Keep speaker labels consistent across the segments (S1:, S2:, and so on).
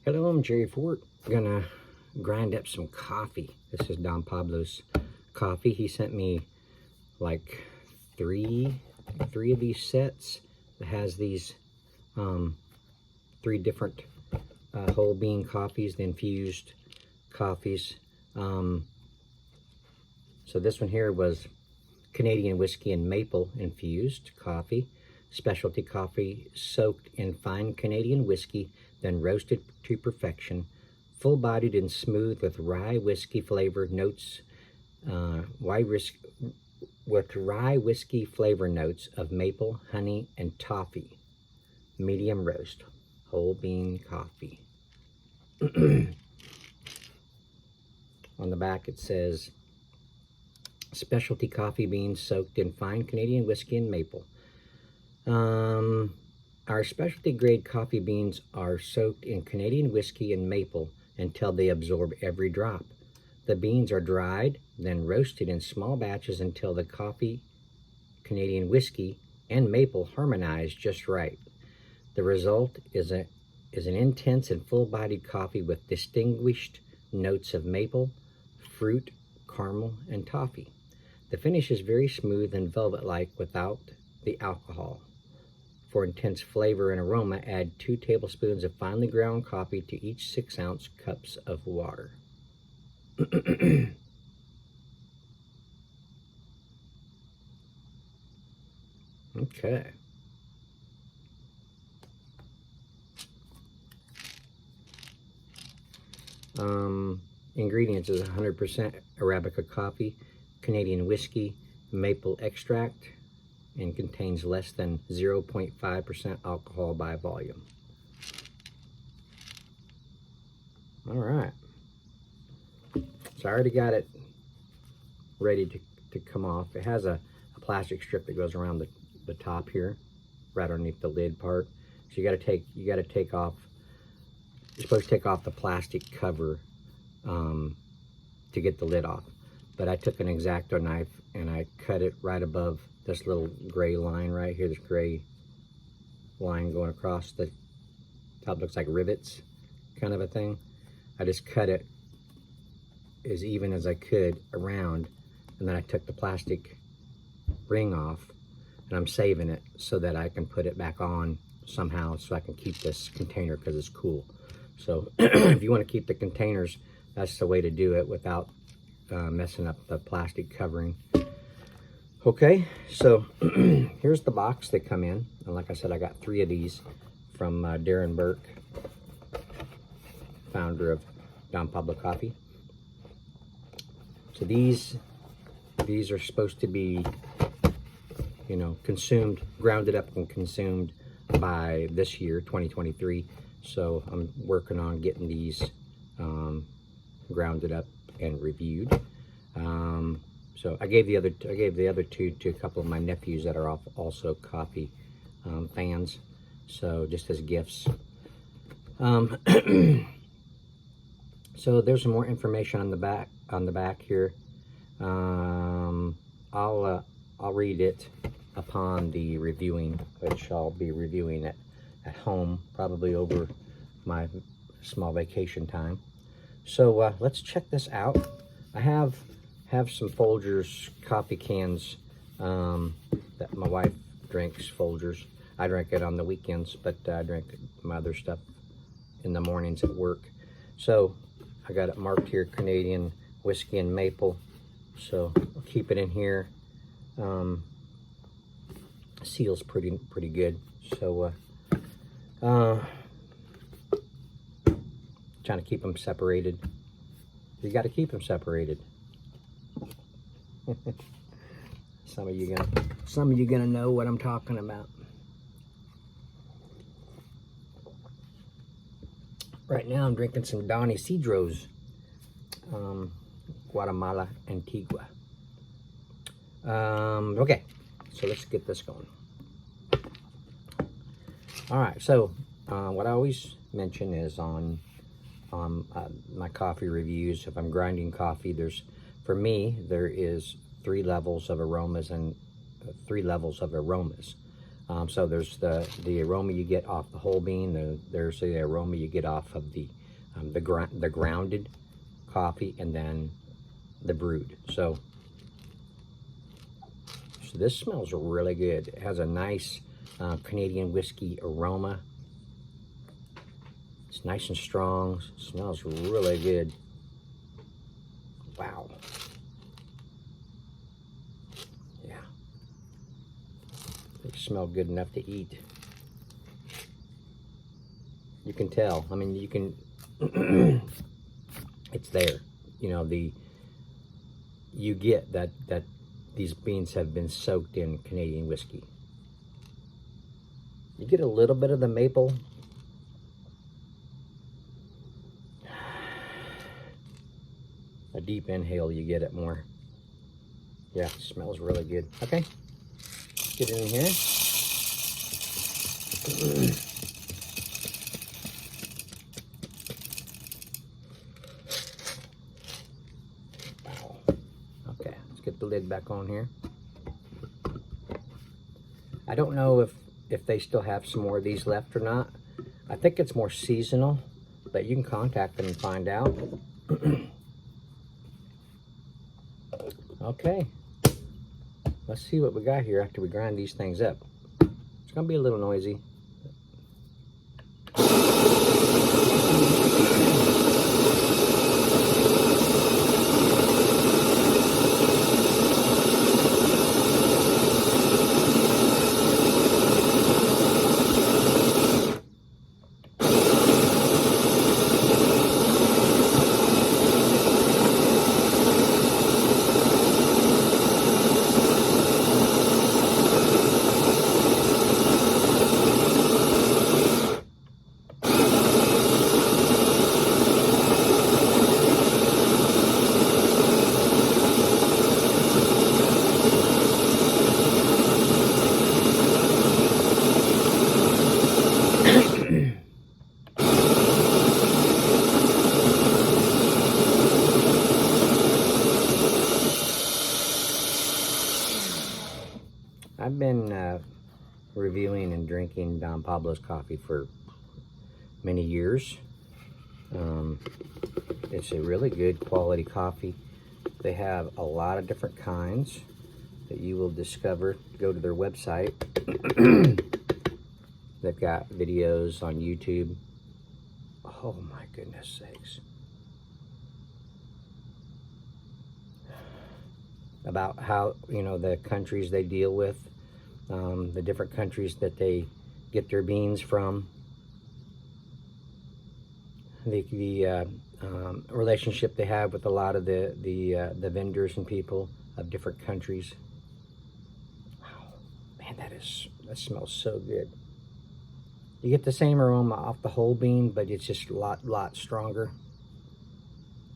S1: Hello, I'm Jerry Fort. Gonna grind up some coffee. This is Don Pablo's coffee. He sent me like three of these sets that has these three different whole bean coffees, the infused coffees. So this one here was Canadian whiskey and maple infused coffee. Specialty coffee soaked in fine Canadian whiskey, then roasted to perfection. Full-bodied and smooth with rye whiskey flavor notes, rye whiskey flavor notes of maple, honey, and toffee. Medium roast, whole bean coffee. On the back it says, specialty coffee beans soaked in fine Canadian whiskey and maple. Our specialty grade coffee beans are soaked in Canadian whiskey and maple until they absorb every drop. The beans are dried, then roasted in small batches until the coffee, Canadian whiskey, and maple harmonize just right. The result is an intense and full-bodied coffee with distinguished notes of maple, fruit, caramel, and toffee. The finish is very smooth and velvet-like without the alcohol. For intense flavor and aroma, add 2 tablespoons of finely ground coffee to each 6-ounce cups of water. Okay. Ingredients is 100% Arabica coffee, Canadian whiskey, maple extract, and contains less than 0.5% alcohol by volume. All right. So I already got it ready to come off. It has a plastic strip that goes around the top here, right underneath the lid part. So you got to take off. You're supposed to take off the plastic cover to get the lid off. But I took an X-Acto knife and I cut it right above this little gray line right here, this gray line going across the top, looks like rivets kind of a thing. I just cut it as even as I could around, and then I took the plastic ring off, and I'm saving it so that I can put it back on somehow so I can keep this container because it's cool. So if you want to keep the containers, that's the way to do it without messing up the plastic covering. Okay, so here's the box they come in. And like I said, I got 3 of these from Darren Burke, founder of Don Pablo Coffee. So these are supposed to be, you know, grounded up and consumed by this year, 2023. So I'm working on getting these grounded up and reviewed. So I gave the other 2 to a couple of my nephews that are also coffee fans. So just as gifts. So there's some more information on the back here. I'll read it upon the reviewing, which I'll be reviewing it at home, probably over my small vacation time. So let's check this out. I have some Folgers coffee cans that my wife drinks, Folgers. I drink it on the weekends, but I drink my other stuff in the mornings at work. So I got it marked here, Canadian whiskey and maple. So I'll keep it in here. Seal's pretty good. So trying to keep them separated. You got to keep them separated. Some of you gonna know what I'm talking about. Right now I'm drinking some Don Isidro's Guatemala Antigua. Okay, so let's get this going. All right, so what I always mention is on my coffee reviews, if I'm grinding coffee, for me there is 3 levels of aromas and 3 levels of aromas. So there's the aroma you get off the whole bean. There's the aroma you get off of the grounded coffee, and then the brewed. So this smells really good. It has a nice Canadian whiskey aroma. It's nice and strong. Smells really good. Wow. Yeah. They smell good enough to eat. You can tell. I mean, you can. It's there. You know, you get that these beans have been soaked in Canadian whiskey. You get a little bit of the maple. A deep inhale, you get it more. Yeah, it smells really good. Okay, get it in here. Wow. Okay, let's get the lid back on here. I don't know if they still have some more of these left or not. I think it's more seasonal, but you can contact them and find out. Okay, let's see what we got here after we grind these things up. It's gonna be a little noisy. I've been reviewing and drinking Don Pablo's coffee for many years. It's a really good quality coffee. They have a lot of different kinds that you will discover. Go to their website. They've got videos on YouTube. Oh my goodness sakes. About how, you know, the countries they deal with, the different countries that they get their beans from, the relationship they have with a lot of the vendors and people of different countries. Wow, man, that smells so good. You get the same aroma off the whole bean, but it's just a lot stronger.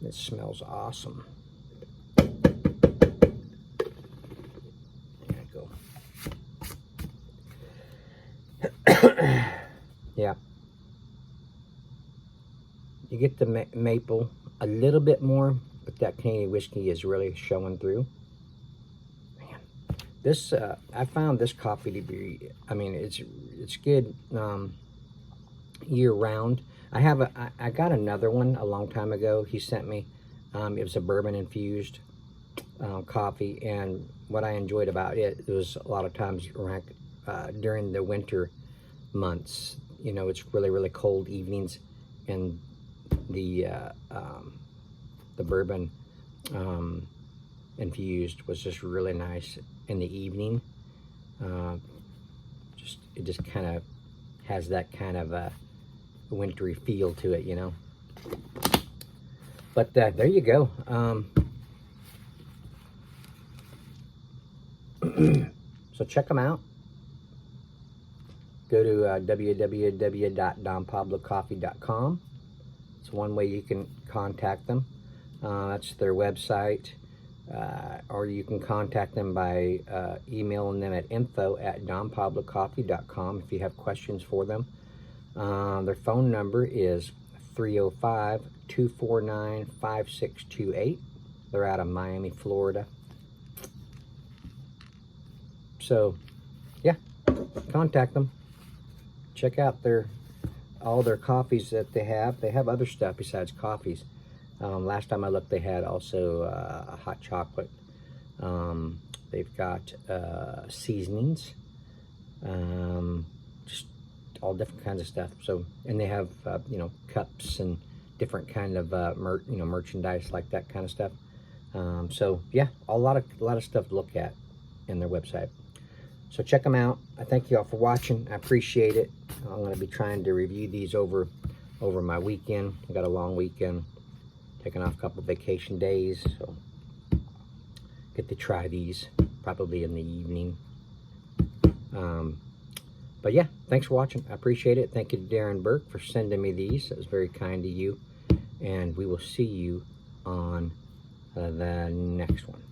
S1: It smells awesome. Yeah, you get the maple a little bit more, but that Canadian whiskey is really showing through. Man, this I found this coffee to be, I mean, it's good year round. I got another one a long time ago. He sent me. It was a bourbon infused coffee, and what I enjoyed about it was a lot of times during the winter months, you know, it's really cold evenings, and the bourbon infused was just really nice in the evening. It just kind of has that kind of a wintry feel to it, you know. But there you go. So check them out. Go to www.donpablocoffee.com. It's one way you can contact them. That's their website. Or you can contact them by emailing them at info@donpablocoffee.com if you have questions for them. Their phone number is 305-249-5628. They're out of Miami, Florida. So, yeah. contact them. Check out all their coffees that they have. They have other stuff besides coffees. Last time I looked, they had also a hot chocolate. They've got seasonings, just all different kinds of stuff. So, and they have you know, cups and different kind of merchandise like that kind of stuff. So yeah, a lot of stuff to look at in their website. So check them out. I thank you all for watching. I appreciate it. I'm going to be trying to review these over my weekend. I got a long weekend, taking off a couple vacation days, so get to try these probably in the evening. But yeah, thanks for watching. I appreciate it. Thank you to Darren Burke for sending me these. That was very kind of you. And we will see you on the next one.